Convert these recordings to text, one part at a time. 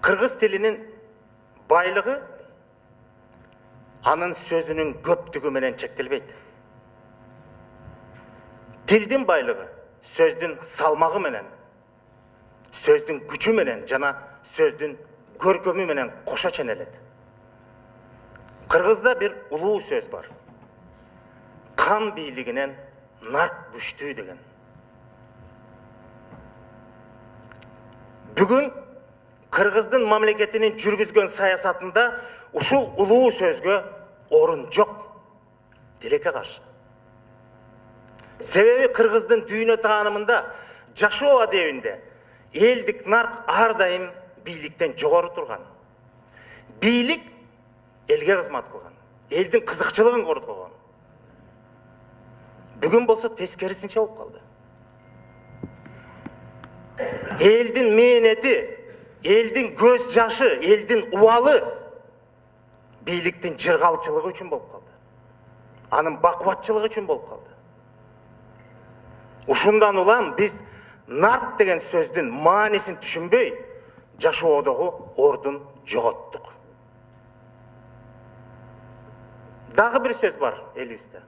Kırgız tilinin байлығы анын сөзүнүн көптүгү менен чектелбейт. Тилдин байлығы сөздүн салмагы менен, сөздүн күчү менен жана сөздүн көркөмү менен коша ченелет. Кыргызда бир улуу сөз бар. Кан бийлигинен нарк күчтүү деген. Бүгүн Кыргыздын мамлекетинин жүргүзгөн саясатында ушул улуу сөзгө орун жок. Тилекке каршы. Себеби Кыргыздын дүйнө таанымында жашоо адебинде элдик нарк ар дайым бийликтен жогору турган. Бийлик элге кызмат кылган, элдин кызыкчылыгын коргогон. Бүгүн болсо тескерисинче болуп калды. Элдин мээнети, элдин көз жашы, элдин убалы бийликтин жыргалчылыгы үчүн болуп калды. Анын бакубатчылыгы үчүн болуп калды. Ушундан улам биз нарк деген сөздүн маанисин түшүнбөй, жашоодогу ордун жоготтук. Дагы бир сөз бар элибизде.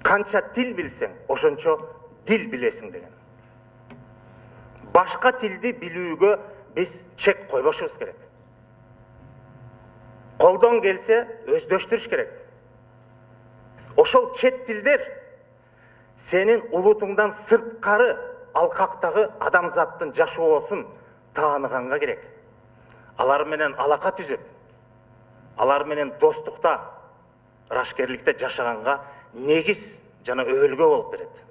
Канча тил билсең, ошончо дил билесиң деген. Башка тилди билүүгө биз чек койбошубуз керек. Колдон келсе өздөштүрүш керек. Ошол чет тилдер сенин улутуңдан сырткары алкактагы адамзаттын жашоосун тааныганга керек. Алар менен алака түзүп, алар менен достукта, рашкерликте жашаганга негиз жана өбөлгө болуп берет.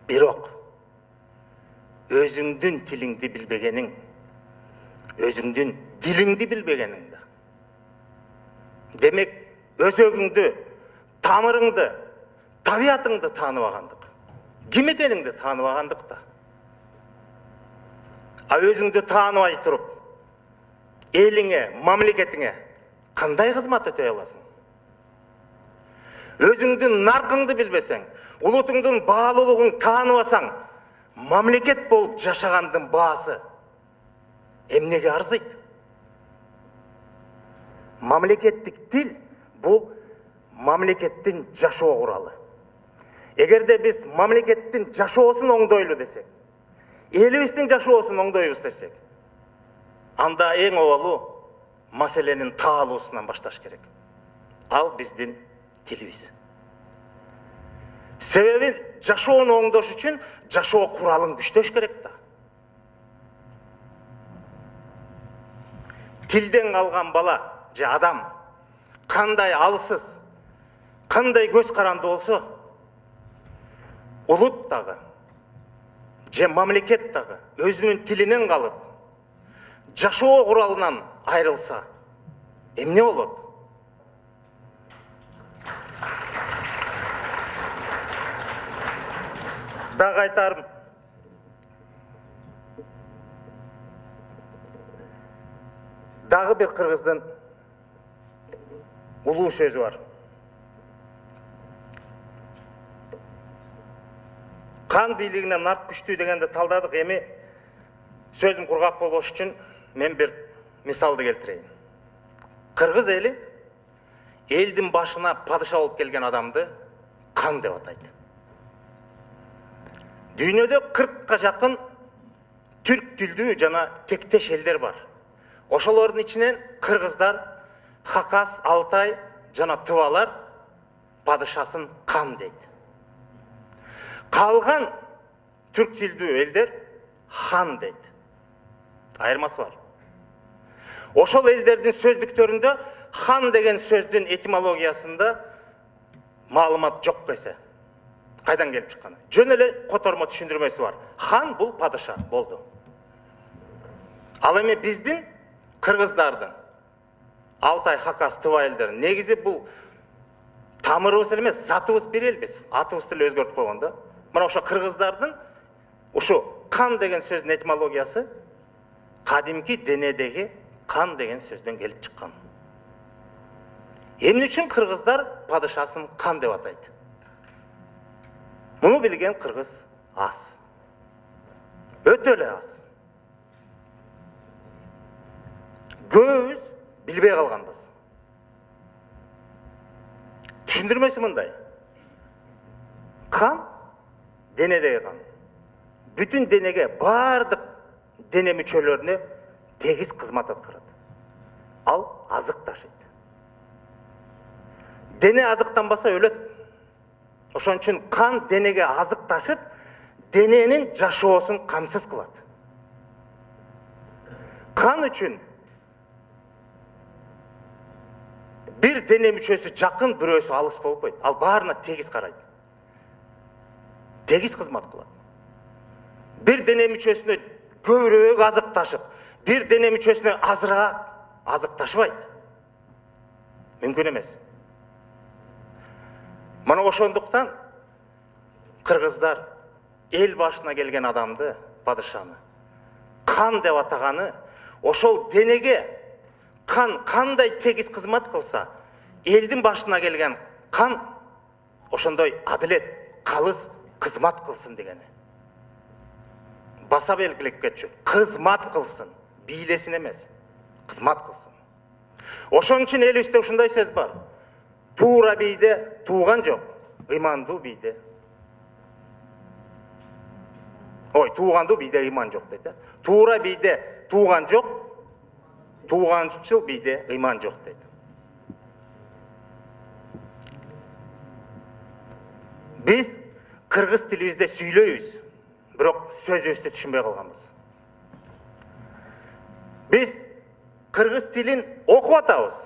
Бирок өзүңдүн тилиңди билбегениң, өзүңдүн дилиңди билбегениң да. Демек, өзөгүңдү, тамырыңды, табиятыңды тааныбагандык, ким экениңди тааныбагандык да. А өзүңдү тааныбай туруп, элиңе, мамлекетиңе кандай кызмат өтөй аласың? Өзүңдүн наркыңды билбесең, улутуңдун баалуулугун тааныбасаң, мамлекет болуп жашагандын баасы эмнеге арзыйт? Мамлекеттик тил бул мамлекеттин жашоо куралы. Эгерде биз мамлекеттин жашоосун оңдойлу десек, элибиздин жашоосун оңдойбуз десек, анда эң обалуу маселенин таалуусунан башташ керек. Ал биздин тилибиз. Себеби жашоону оңдош үчүн жашоо куралын күчтөш керек да. Тилден калган бала же адам кандай алсыз, кандай көз каранды болсо, улут дагы же мамлекет дагы өзүнүн тилинен калып, жашоо куралынан айрылса, эмне болот? Дагы айтарым, дагы бир кыргыздын улуу сөзү бар. Кан бийлигинен нарк күчтүү дегенди талдадык. Эми сөзүм кургак болбош үчүн мен бир мисалды келтирейин. Кыргыз эли элдин башына падыша болуп келген адамды кан деп атайт. Дүйнөдө 40ка жакын түрк тилдүү жана тектеш элдер бар. Ошолордун ичинен кыргыздар, Хакас, Алтай жана Тывалар падышасын кан дейт. Калган түрк тилдүү элдер хан дейт. Айырмасы бар. Ошол элдердин сөздүктөрүндө хан деген сөздүн этимологиясында маалымат жок десе, кайдан келип чыкканы? Жөн эле котормо түшүндүрмөсү бар. Хан бул падыша болду. Ал эми биздин кыргыздардын, Алтай, Хакас, Тыва элдерин негизи бул тамырыбыз эмес, затыбыз бир элбиз. Атыбызды эле өзгөртүп койгон да. Мына ошо кыргыздардын ушу кан деген сөздүн этимологиясы кадимки денедеги кан деген сөздөн келип чыккан. Эмне үчүн кыргыздар падышасын кан деп атайт? Муну билген кыргыз аз. Өтө эле аз. көбүбүз билбей калганбыз. Түшүндүрмөсү мындай. Қан, денедегі қан. Бүтін денеге, бардық дене мүчөлөрүнө тегиз кызмат аткарат. Ал азык ташыйт. Дене азыктанбаса өлөт. Ошон үчүн қан денеге азык ташып, дененин жашоосун камсыз кылат. Қан үчүн бир дене мүчөсү жакын, бирөөсү алыс болуп койт. Ал баарына тегиз карайт. Тегиз кызмат кылат. Бир дене мүчөсүнө көбүрөөк азык ташып, бир дене мүчөсүнө азыраак азык ташыбайт. Мүмкүн эмес. Мына ошондуктан кыргыздар эл башына келген адамды, падышаны, кан деп атаганы, ошол денеге кан кандай тегиз кызмат кылса, элдин башына келген кан ошондой адилет, калыс кызмат кылсын дегени. Баса белгилеп кетчү. Кызмат кылсын, бийлесин эмес, кызмат кылсын. Ошон үчүн элибизде ушундай сөз бар. Туура бийде тууган жок, ыймандуу бийде. Туугандуу бийде ыйман жок дейт. Туура бийде тууган жок, тууганчыл бийде ыйман жок дейт. Биз кыргыз тилибизде сүйлөйбүз, бирок сөзүбүздү түшүнбөй калганбыз. Биз кыргыз тилин окуп атабыз.